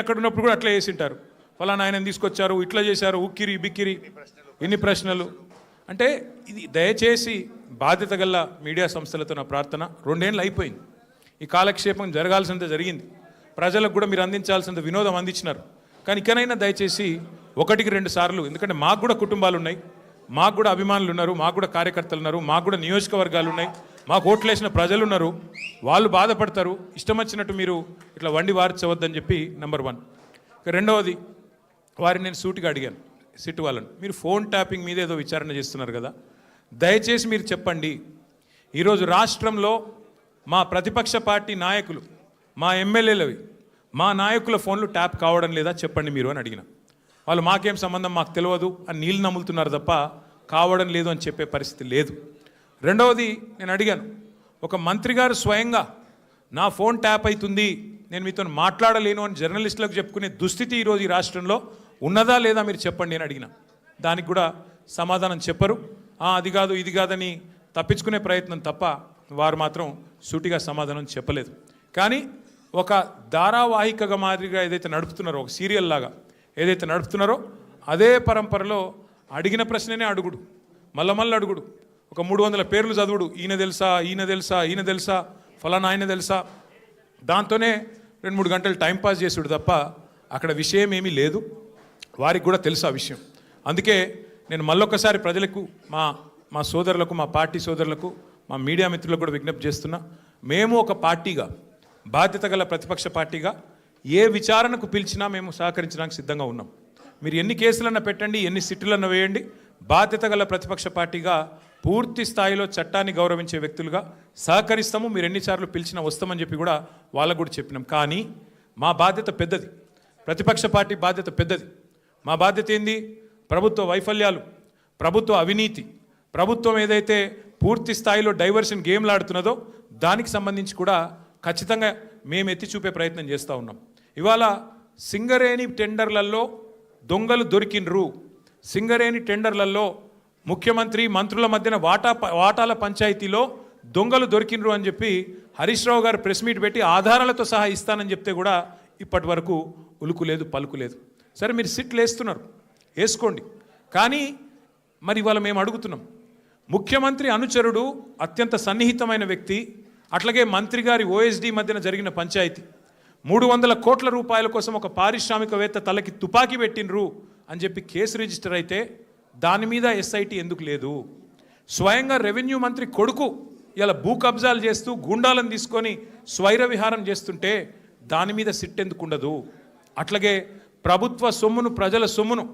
అక్కడ ఉన్నప్పుడు కూడా అట్లా చేసింటారు. ఫలానా ఆయన తీసుకొచ్చారు, ఇట్లా చేశారు, ఉక్కిరి బిక్కిరి, ఇన్ని ప్రశ్నలు. అంటే ఇది దయచేసి బాధ్యత గల మీడియా సంస్థలతో నా ప్రార్థన. 2 ఏళ్ళు అయిపోయింది, ఈ కాలక్షేపం జరగాల్సినంత జరిగింది, ప్రజలకు కూడా మీరు అందించాల్సినంత వినోదం అందించినారు. కానీ ఇకనైనా దయచేసి 1-2 సార్లు, ఎందుకంటే మాకు కూడా కుటుంబాలు ఉన్నాయి, మాకు కూడా అభిమానులు ఉన్నారు, మాకు కూడా కార్యకర్తలు ఉన్నారు, మాకు కూడా నియోజకవర్గాలు ఉన్నాయి, మాకు ఓట్లేసిన ప్రజలు ఉన్నారు, వాళ్ళు బాధపడతారు. ఇష్టం వచ్చినట్టు మీరు ఇట్లా వండి వార్చవద్దని చెప్పి నెంబర్ 1. ఇక రెండవది, వారిని నేను సూటిగా అడిగాను, సిట్ వాళ్ళని, మీరు ఫోన్ ట్యాపింగ్ మీద ఏదో విచారణ చేస్తున్నారు కదా, దయచేసి మీరు చెప్పండి, ఈరోజు రాష్ట్రంలో మా ప్రతిపక్ష పార్టీ నాయకులు, మా ఎమ్మెల్యేలవి, మా నాయకుల ఫోన్లు ట్యాప్ కావడం లేదా చెప్పండి మీరు అని అడిగిన. వాళ్ళు మాకేం సంబంధం, మాకు తెలియదు అని నీళ్ళు నమ్ములుతున్నారు తప్ప కావడం లేదు అని చెప్పే పరిస్థితి లేదు. రెండవది నేను అడిగాను, ఒక మంత్రి గారు స్వయంగా నా ఫోన్ ట్యాప్ అవుతుంది, నేను మీతో మాట్లాడలేను అని జర్నలిస్టులకు చెప్పుకునే దుస్థితి ఈరోజు ఈ రాష్ట్రంలో ఉన్నదా లేదా మీరు చెప్పండి అని అడిగిన. దానికి కూడా సమాధానం చెప్పరు. అది కాదు ఇది కాదని తప్పించుకునే ప్రయత్నం తప్ప వారు మాత్రం సూటిగా సమాధానం చెప్పలేదు. కానీ ఒక ధారావాహికగా మాదిరిగా ఏదైతే నడుపుతున్నారో, ఒక సీరియల్ లాగా ఏదైతే నడుపుతున్నారో అదే పరంపరలో అడిగిన ప్రశ్ననే అడుగుడు, మళ్ళీ అడుగుడు, ఒక 300 పేర్లు చదువుడు, ఈయన తెలుసా ఈయన తెలుసా ఈయన తెలుసా ఫలానా ఆయన తెలుసా, దాంతోనే 2-3 గంటలు టైంపాస్ చేసుడు తప్ప అక్కడ విషయం ఏమీ లేదు. వారికి కూడా తెలుసు ఆ విషయం. అందుకే నేను మళ్ళొక్కసారి ప్రజలకు, మా సోదరులకు, మా పార్టీ సోదరులకు, మా మీడియా మిత్రులకు కూడా విజ్ఞప్తి చేస్తున్నా, మేము ఒక పార్టీగా, బాధ్యత గల ప్రతిపక్ష పార్టీగా ఏ విచారణకు పిలిచినా మేము సహకరించడానికి సిద్ధంగా ఉన్నాం. మీరు ఎన్ని కేసులన్నా పెట్టండి, ఎన్ని సిట్టులన్నా వేయండి, బాధ్యత గల ప్రతిపక్ష పార్టీగా పూర్తి స్థాయిలో చట్టాన్ని గౌరవించే వ్యక్తులుగా సహకరిస్తాము. మీరు ఎన్నిసార్లు పిలిచినా వస్తామని చెప్పి కూడా వాళ్ళకు కూడా చెప్పినాం. కానీ మా బాధ్యత పెద్దది, ప్రతిపక్ష పార్టీ బాధ్యత పెద్దది. మా బాధ్యత ఏంది? ప్రభుత్వ వైఫల్యాలు, ప్రభుత్వ అవినీతి, ప్రభుత్వం ఏదైతే పూర్తి స్థాయిలో డైవర్షన్ గేమ్లు ఆడుతున్నదో దానికి సంబంధించి కూడా ఖచ్చితంగా మేము ఎత్తి చూపే ప్రయత్నం చేస్తూ ఉన్నాం. ఇవాళ సింగరేణి టెండర్లలో దొంగలు దొరికినరు, సింగరేణి టెండర్లలో ముఖ్యమంత్రి మంత్రుల మధ్యన వాటాల పంచాయతీలో దొంగలు దొరికినరు అని చెప్పి హరీష్ రావు గారు ప్రెస్ మీట్ పెట్టి ఆధారాలతో సహా ఇస్తానని చెప్తే కూడా ఇప్పటి వరకు ఉలుకు లేదు పలుకు లేదు. సరే మీరు సిట్లు వేస్తున్నారు, వేసుకోండి. కానీ మరి ఇవాళ మేము అడుగుతున్నాం, ముఖ్యమంత్రి అనుచరుడు, అత్యంత సన్నిహితమైన వ్యక్తి, అట్లాగే మంత్రి గారి ఓఎస్డీ మధ్యన జరిగిన పంచాయతీ, 300 కోట్ల రూపాయల కోసం ఒక పారిశ్రామికవేత్త తలకి తుపాకీ పెట్టినరు అని చెప్పి కేసు రిజిస్టర్ అయితే దాని మీద ఎస్ఐటి ఎందుకు లేదు? స్వయంగా రెవెన్యూ మంత్రి కొడుకు ఇలా భూ కబ్జాలు చేస్తూ గూండాలను తీసుకొని స్వైర విహారం చేస్తుంటే దాని మీద సిట్ ఎందుకు ఉండదు? అట్లాగే ప్రభుత్వ సొమ్మును, ప్రజల సొమ్మును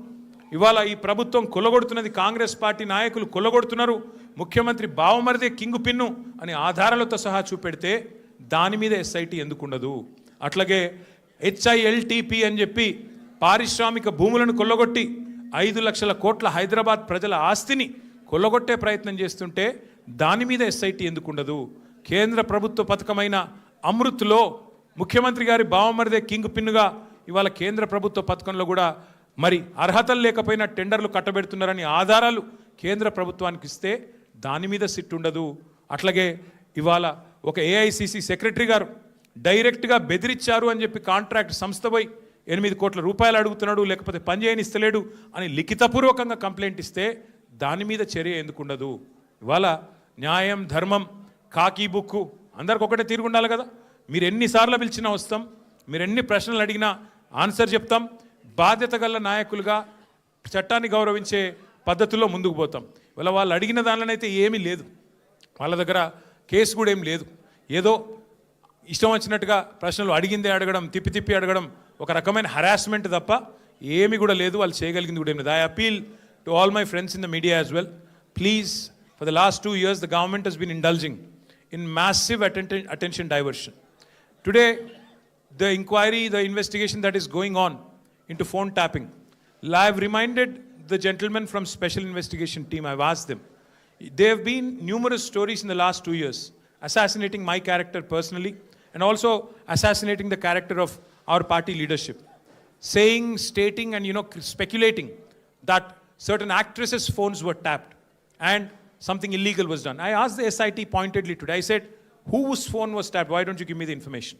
ఇవాళ ఈ ప్రభుత్వం కొల్లగొడుతున్నది, కాంగ్రెస్ పార్టీ నాయకులు కొల్లగొడుతున్నారు, ముఖ్యమంత్రి బావమరిదే కింగు పిన్ను అని ఆధారాలతో సహా చూపెడితే దాని మీద ఎస్ఐటి ఎందుకు ఉండదు? అట్లాగే HILTP అని చెప్పి పారిశ్రామిక భూములను కొల్లగొట్టి 5 లక్షల కోట్ల హైదరాబాద్ ప్రజల ఆస్తిని కొల్లగొట్టే ప్రయత్నం చేస్తుంటే దాని మీద ఎస్ఐటి ఎందుకు ఉండదు? కేంద్ర ప్రభుత్వ పథకమైన అమృత్లో ముఖ్యమంత్రి గారి బావమరిదే కింగ్ పిన్నుగా ఇవాళ కేంద్ర ప్రభుత్వ పథకంలో కూడా మరి అర్హతలు లేకపోయినా టెండర్లు కట్టబెడుతున్నారని ఆధారాలు కేంద్ర ప్రభుత్వానికి ఇస్తే దాని మీద సిట్ ఉండదు. అట్లాగే ఇవాళ ఒక AICC సెక్రటరీ గారు డైరెక్ట్గా బెదిరించారు అని చెప్పి కాంట్రాక్ట్ సంస్థ పోయి 8 కోట్ల రూపాయలు అడుగుతున్నాడు, లేకపోతే పని చేయనిస్తలేడు అని లిఖితపూర్వకంగా కంప్లైంట్ ఇస్తే దాని మీద చర్య ఎందుకు ఉండదు? ఇవాళ న్యాయం, ధర్మం, కాకీ బుక్కు అందరికి ఒకటే తీరుగు ఉండాలి కదా. మీరు ఎన్నిసార్లు పిలిచినా వస్తాం, మీరు ఎన్ని ప్రశ్నలు అడిగినా ఆన్సర్ చెప్తాం. బాధ్యత గల నాయకులుగా చట్టాన్ని గౌరవించే పద్ధతుల్లో ముందుకు పోతాం. ఇవాళ వాళ్ళు అడిగిన దానిలోనైతే ఏమీ లేదు, వాళ్ళ దగ్గర కేసు కూడా ఏం లేదు. ఏదో ఇష్టం వచ్చినట్టుగా ప్రశ్నలు అడిగిందే అడగడం, తిప్పి అడగడం, ఒక రకమైన హరాస్మెంట్ తప్ప ఏమి కూడా లేదు. వాళ్ళు చేయగలిగింది కూడా ఏమి లేదు. I appeal to all my friends in the media as well, please, for the last 2 years the government has been indulging in massive attention diversion. Today the inquiry, the investigation that is going on into phone tapping, I have reminded the gentlemen from special investigation team, I've asked them, there have been numerous stories in the last 2 years assassinating my character personally and also assassinating the character of our party leadership, saying, stating and speculating that certain actresses' phones were tapped and something illegal was done. I asked the SIT pointedly today, I said, whose phone was tapped? Why don't you give me the information?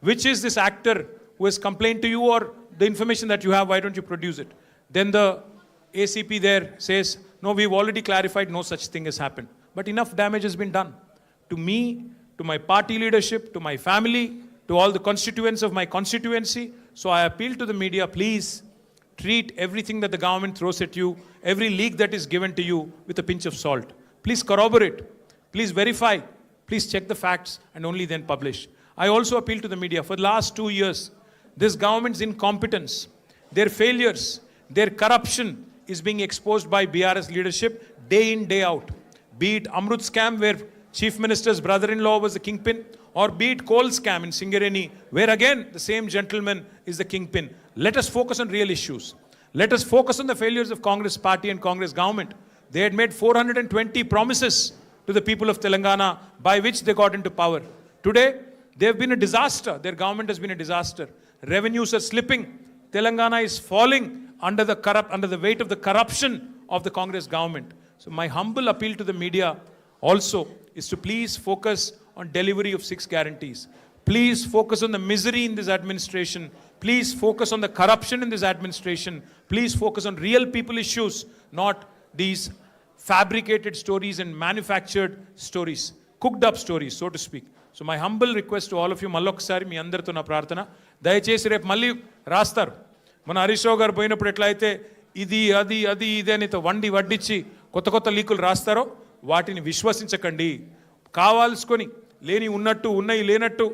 Which is this actor who has complained to you, or the information that you have, why don't you produce it? Then the ACP there says, no, we've already clarified, no such thing has happened. But enough damage has been done to me, to my party leadership, to my family, to all the constituents of my constituency. So I appeal to the media, please treat everything that the government throws at you, every leak that is given to you, with a pinch of salt. Please corroborate, please verify, please check the facts, and only then publish. I also appeal to the media. For the last 2 years, this government's incompetence, their failures, their corruption is being exposed by BRS leadership day in, day out. Be it Amrut scam, where Chief Minister's brother-in-law was the kingpin, or be it coal scam in Singareni, where again the same gentleman is the kingpin. Let us focus on real issues. Let us focus on the failures of Congress party and Congress government. They had made 420 promises to the people of Telangana by which they got into power. Today, they have been a disaster. Their government has been a disaster. Revenues are slipping. Telangana is falling under the weight of the corruption of the Congress government. So my humble appeal to the media also is to please focus on delivery of 6 guarantees. Please focus on the misery in this administration. Please focus on the corruption in this administration. Please focus on real people issues, not these fabricated stories and manufactured stories, cooked up stories, so to speak. So my humble request to all of you, మళ్ళొకసారి మీ అందరితో నా ప్రార్థన, దయచేసి రేపు మళ్ళీ రాస్తారు. మన హరీష్ రావు గారు పోయినప్పుడు ఎట్లయితే ఇది అది అది ఇది అని వడ్డించి కొత్త లీకులు రాస్తారో వాటిని విశ్వసించకండి. కావాల్సుకొని లేని ఉన్నట్టు ఉన్నాయి లేనట్టు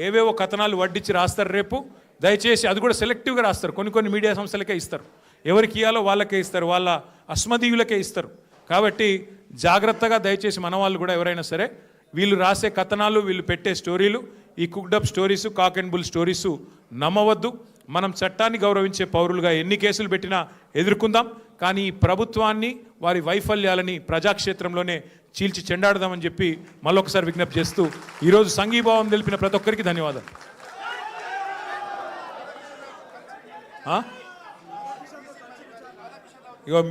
ఏవేవో కథనాలు వడ్డించి రాస్తారు రేపు. దయచేసి అది కూడా సెలెక్టివ్గా రాస్తారు. కొన్ని మీడియా సంస్థలకే ఇస్తారు. ఎవరికి ఇవ్వాలో వాళ్ళకే ఇస్తారు, వాళ్ళ అస్మదీయులకే ఇస్తారు. కాబట్టి జాగ్రత్తగా దయచేసి మన వాళ్ళు కూడా ఎవరైనా సరే వీళ్ళు రాసే కథనాలు, వీళ్ళు పెట్టే స్టోరీలు, ఈ cooked up stories, cock and bull stories నమ్మవద్దు. మనం చట్టాన్ని గౌరవించే పౌరులుగా ఎన్ని కేసులు పెట్టినా ఎదుర్కొందాం. కానీ ఈ ప్రభుత్వాన్ని, వారి వైఫల్యాలని ప్రజాక్షేత్రంలోనే చీల్చి చెండాడదామని చెప్పి మళ్ళొకసారి విజ్ఞప్తి చేస్తూ ఈరోజు సంఘీభావం తెలిపిన ప్రతి ఒక్కరికి ధన్యవాదాలు. ఇగో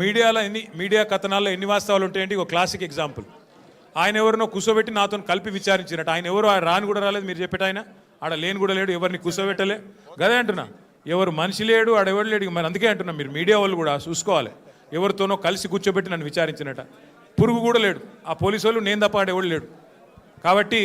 మీడియా కథనాల్లో ఎన్ని వాస్తవాలు ఉంటాయంటే ఇగో క్లాసిక్ ఎగ్జాంపుల్. ఆయన ఎవరినో కూర్చోబెట్టి నాతో కలిపి విచారించినట్టు. ఆయన ఎవరు రాని కూడా రాలేదు, మీరు చెప్పేట ఆయన ఆడ లేని కూడా లేడు, ఎవరిని కూర్చోబెట్టలే. గదే అంటున్నా, ఎవరు మనిషి లేడు, ఆడెవరు లేడు. మరి అందుకే అంటున్నా, మీరు మీడియా వాళ్ళు కూడా చూసుకోవాలి. ఎవరితోనో కలిసి కూర్చోబెట్టి నన్ను విచారించినట్ట. పురుగు కూడా లేడు ఆ పోలీసు వాళ్ళు, నేను తప్ప ఆడెవడు లేడు. కాబట్టి